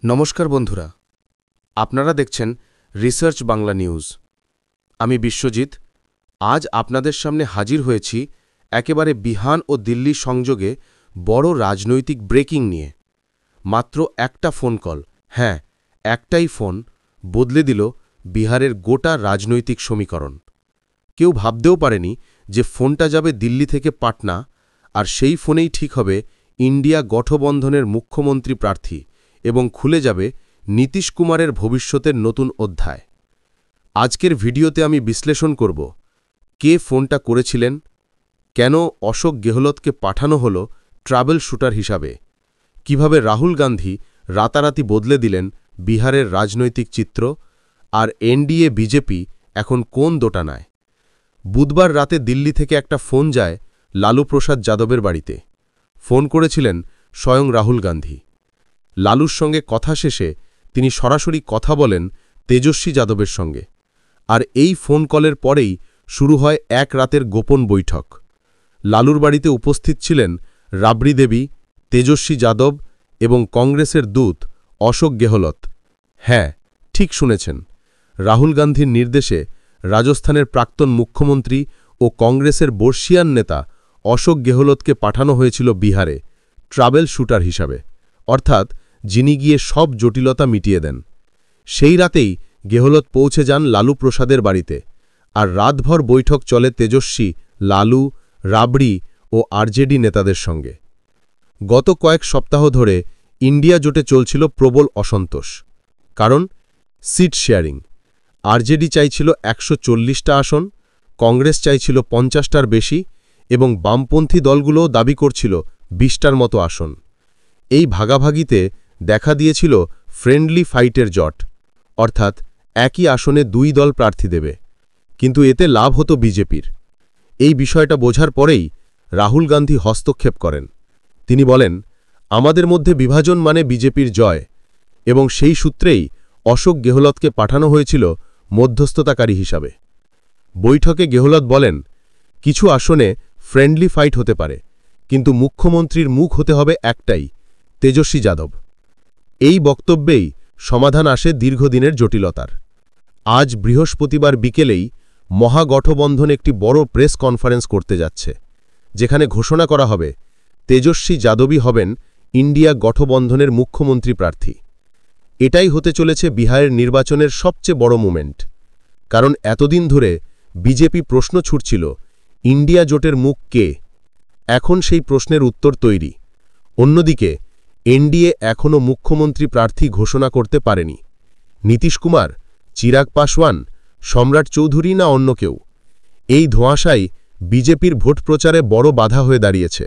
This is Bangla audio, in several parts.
নমস্কার বন্ধুরা, আপনারা দেখছেন রিসার্চ বাংলা নিউজ। আমি বিশ্বজিৎ। আজ আপনাদের সামনে হাজির হয়েছি একেবারে বিহান ও দিল্লি সংযোগে বড় রাজনৈতিক ব্রেকিং নিয়ে। মাত্র একটা ফোন কল, হ্যাঁ একটাই ফোন, বদলে দিল বিহারের গোটা রাজনৈতিক সমীকরণ। কেউ ভাবতেও পারেনি যে ফোনটা যাবে দিল্লি থেকে পাটনা, আর সেই ফোনেই ঠিক হবে ইন্ডিয়া গঠবন্ধনের মুখ্যমন্ত্রী প্রার্থী এবং খুলে যাবে নীতিশ কুমারের ভবিষ্যতের নতুন অধ্যায়। আজকের ভিডিওতে আমি বিশ্লেষণ করব কে ফোনটা করেছিলেন, কেন অশোক গেহলতকে পাঠানো হল ট্রাভেল শুটার হিসাবে, কিভাবে রাহুল গান্ধী রাতারাতি বদলে দিলেন বিহারের রাজনৈতিক চিত্র, আর এনডিএ বিজেপি এখন কোন দোটানায়। বুধবার রাতে দিল্লি থেকে একটা ফোন যায় লালু প্রসাদ যাদবের বাড়িতে। ফোন করেছিলেন স্বয়ং রাহুল গান্ধী। লালুর সঙ্গে কথা শেষে তিনি সরাসরি কথা বলেন তেজস্বী যাদবের সঙ্গে, আর এই ফোন কলের পরেই শুরু হয় এক রাতের গোপন বৈঠক। লালুর বাড়িতে উপস্থিত ছিলেন রাবড়ি দেবী, তেজস্বী যাদব এবং কংগ্রেসের দূত অশোক গেহলত। হ্যাঁ, ঠিক শুনেছেন, রাহুল গান্ধীর নির্দেশে রাজস্থানের প্রাক্তন মুখ্যমন্ত্রী ও কংগ্রেসের বর্ষিয়ান নেতা অশোক গেহলতকে পাঠানো হয়েছিল বিহারে ট্রাভেল শুটার হিসাবে, অর্থাৎ যিনি গিয়ে সব জটিলতা মিটিয়ে দেন। সেই রাতেই গেহলত পৌঁছে যান লালু প্রসাদের বাড়িতে, আর রাতভর বৈঠক চলে তেজস্বী, লালু, রাবড়ি ও আরজেডি নেতাদের সঙ্গে। গত কয়েক সপ্তাহ ধরে ইন্ডিয়া জোটে চলছিল প্রবল অসন্তোষ। কারণ সিট শেয়ারিং। আরজেডি চাইছিল ১৪০টা আসন, কংগ্রেস চাইছিল ৫০টার বেশি এবং বামপন্থী দলগুলোও দাবি করছিল ২০টার মতো আসন। এই ভাগাভাগিতে দেখা দিয়েছিল ফ্রেন্ডলি ফাইটের জট, অর্থাৎ একই আসনে দুই দল প্রার্থী দেবে, কিন্তু এতে লাভ হতো বিজেপির। এই বিষয়টা বোঝার পরেই রাহুল গান্ধী হস্তক্ষেপ করেন। তিনি বলেন, আমাদের মধ্যে বিভাজন মানে বিজেপির জয়, এবং সেই সূত্রেই অশোক গেহলতকে পাঠানো হয়েছিল মধ্যস্থতাকারী হিসাবে। বৈঠকে গেহলত বলেন, কিছু আসনে ফ্রেন্ডলি ফাইট হতে পারে, কিন্তু মুখ্যমন্ত্রীর মুখ হতে হবে একটাই, তেজস্বী যাদব। এই বক্তব্যেই সমাধান আসে দীর্ঘদিনের জটিলতার। আজ বৃহস্পতিবার বিকেলেই মহাগঠবন্ধন একটি বড় প্রেস কনফারেন্স করতে যাচ্ছে, যেখানে ঘোষণা করা হবে তেজস্বী যাদবই হবেন ইন্ডিয়া গঠবন্ধনের মুখ্যমন্ত্রী প্রার্থী। এটাই হতে চলেছে বিহারের নির্বাচনের সবচেয়ে বড় মুভমেন্ট। কারণ এতদিন ধরে বিজেপি প্রশ্ন ছুটছিল, ইন্ডিয়া জোটের মুখ কে? এখন সেই প্রশ্নের উত্তর তৈরি। অন্যদিকে এনডিএ এখনও মুখ্যমন্ত্রী প্রার্থী ঘোষণা করতে পারেনি। নীতিশ কুমার, চিরাগ পাসওয়ান, সম্রাট চৌধুরী না অন্য কেউ? এই ধোঁয়াশাই বিজেপির ভোট প্রচারে বড় বাধা হয়ে দাঁড়িয়েছে।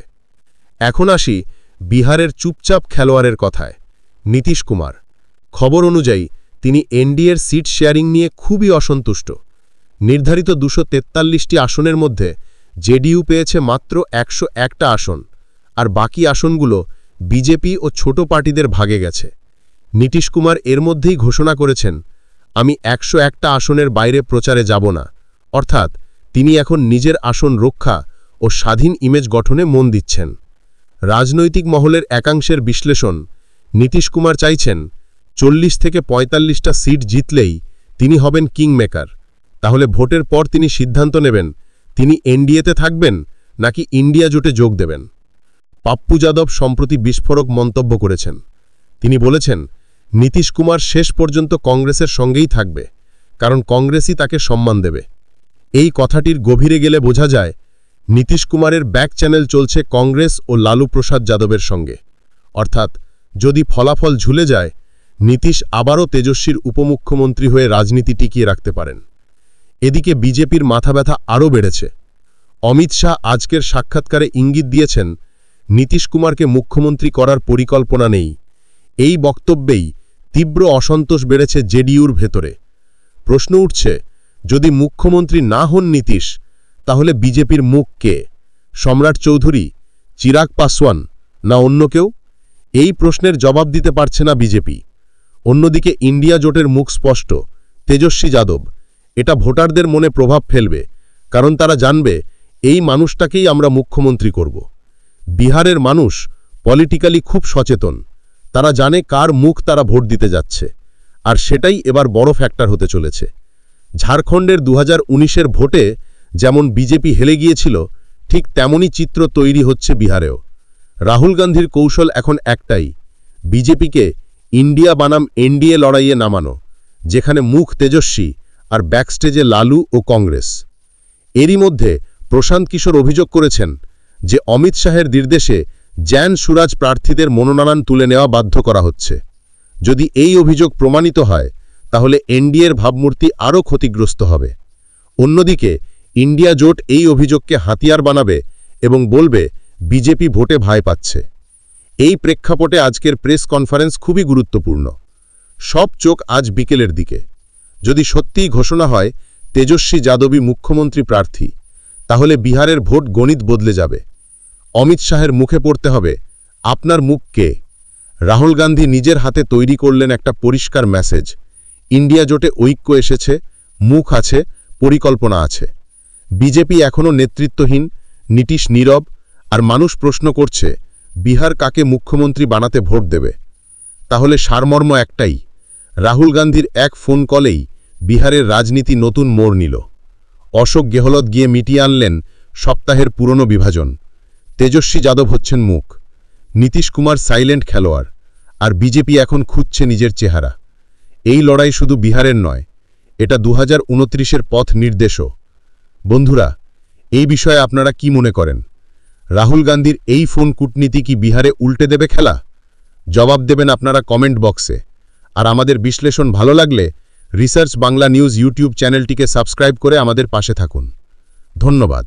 এখন আসি বিহারের চুপচাপ খেলোয়াড়ের কথায়, নীতিশ কুমার। খবর অনুযায়ী তিনি এনডিএর সিট শেয়ারিং নিয়ে খুবই অসন্তুষ্ট। নির্ধারিত ২৪৩টি আসনের মধ্যে জেডিইউ পেয়েছে মাত্র ১০১টা আসন, আর বাকি আসনগুলো বিজেপি ও ছোট পার্টিদের ভাগে গেছে। নীতিশ কুমার এর মধ্যেই ঘোষণা করেছেন, আমি ১০১টা আসনের বাইরে প্রচারে যাব না, অর্থাৎ তিনি এখন নিজের আসন রক্ষা ও স্বাধীন ইমেজ গঠনে মন দিচ্ছেন। রাজনৈতিক মহলের একাংশের বিশ্লেষণ, নীতিশ কুমার চাইছেন ৪০ থেকে ৪৫টা সিট জিতলেই তিনি হবেন কিংমেকার। তাহলে ভোটের পর তিনি সিদ্ধান্ত নেবেন তিনি এনডিএতে থাকবেন নাকি ইন্ডিয়া জোটে যোগ দেবেন। পাপ্পু যাদব সম্প্রতি বিস্ফোরক মন্তব্য করেছেন। তিনি বলেছেন, নীতিশ কুমার শেষ পর্যন্ত কংগ্রেসের সঙ্গেই থাকবে, কারণ কংগ্রেসই তাকে সম্মান দেবে। এই কথাটির গভীরে গেলে বোঝা যায় নীতিশ কুমারের ব্যাক চ্যানেল চলছে কংগ্রেস ও লালু প্রসাদ যাদবের সঙ্গে। অর্থাৎ যদি ফলাফল ঝুলে যায়, নীতিশ আবারও তেজস্বীর উপমুখ্যমন্ত্রী হয়ে রাজনীতি টিকিয়ে রাখতে পারেন। এদিকে বিজেপির মাথাব্যথা আরও বেড়েছে। অমিত শাহ আজকের সাক্ষাৎকারে ইঙ্গিত দিয়েছেন, নীতিশ কুমারকে মুখ্যমন্ত্রী করার পরিকল্পনা নেই। এই বক্তব্যেই তীব্র অসন্তোষ বেড়েছে জেডিইউর ভেতরে। প্রশ্ন উঠছে, যদি মুখ্যমন্ত্রী না হন নীতিশ, তাহলে বিজেপির মুখ কে? সম্রাট চৌধুরী, চিরাগ পাসওয়ান না অন্য কেউ? এই প্রশ্নের জবাব দিতে পারছে না বিজেপি। অন্যদিকে ইন্ডিয়া জোটের মুখ স্পষ্ট, তেজস্বী যাদব। এটা ভোটারদের মনে প্রভাব ফেলবে, কারণ তারা জানবে এই মানুষটাকেই আমরা মুখ্যমন্ত্রী করব। বিহারের মানুষ পলিটিক্যালি খুব সচেতন, তারা জানে কার মুখ তারা ভোট দিতে যাচ্ছে, আর সেটাই এবার বড় ফ্যাক্টর হতে চলেছে। ঝাড়খণ্ডের 2019-এর ভোটে যেমন বিজেপি হেরে গিয়েছিল, ঠিক তেমনই চিত্র তৈরি হচ্ছে বিহারেও। রাহুল গান্ধীর কৌশল এখন একটাই, বিজেপিকে ইন্ডিয়া বানাম এনডিএ লড়াইয়ে নামানো, যেখানে মুখ তেজস্বী আর ব্যাকস্টেজে লালু ও কংগ্রেস। এরই মধ্যে প্রশান্ত কিশোর অভিযোগ করেছেন যে অমিত শাহের নির্দেশে জ্যান সুরাজ প্রার্থীদের মনোনয়ন তুলে নেওয়া বাধ্য করা হচ্ছে। যদি এই অভিযোগ প্রমাণিত হয়, তাহলে এনডিএর ভাবমূর্তি আরও ক্ষতিগ্রস্ত হবে। অন্যদিকে ইন্ডিয়া জোট এই অভিযোগকে হাতিয়ার বানাবে এবং বলবে বিজেপি ভোটে ভয় পাচ্ছে। এই প্রেক্ষাপটে আজকের প্রেস কনফারেন্স খুবই গুরুত্বপূর্ণ। সব চোখ আজ বিকেলের দিকে। যদি সত্যিই ঘোষণা হয় তেজস্বী যাদবই মুখ্যমন্ত্রী প্রার্থী, তাহলে বিহারের ভোট গণিত বদলে যাবে। অমিত শাহের মুখে পড়তে হবে, আপনার মুখ কে? রাহুল গান্ধী নিজের হাতে তৈরি করলেন একটা পরিষ্কার মেসেজ, ইন্ডিয়া জোটে ঐক্য এসেছে, মুখ আছে, পরিকল্পনা আছে। বিজেপি এখনও নেতৃত্বহীন, নীতিশ নীরব, আর মানুষ প্রশ্ন করছে বিহার কাকে মুখ্যমন্ত্রী বানাতে ভোট দেবে। তাহলে সারমর্ম একটাই, রাহুল গান্ধীর এক ফোন কলেই বিহারের রাজনীতি নতুন মোড় নিল। অশোক গেহলত গিয়ে মিটিয়ে আনলেন সপ্তাহের পুরনো বিভাজন। তেজস্বী যাদব হচ্ছেন মুখ, নীতিশ কুমার সাইলেন্ট খেলোয়াড়, আর বিজেপি এখন খুঁজছে নিজের চেহারা। এই লড়াই শুধু বিহারের নয়, এটা 2029-এর পথ নির্দেশও। বন্ধুরা, এই বিষয়ে আপনারা কি মনে করেন? রাহুল গান্ধীর এই ফোন কূটনীতি কি বিহারে উল্টে দেবে খেলা? জবাব দেবেন আপনারা কমেন্ট বক্সে। আর আমাদের বিশ্লেষণ ভালো লাগলে রিসার্চ বাংলা নিউজ ইউটিউব চ্যানেলটিকে সাবস্ক্রাইব করে আমাদের পাশে থাকুন। ধন্যবাদ।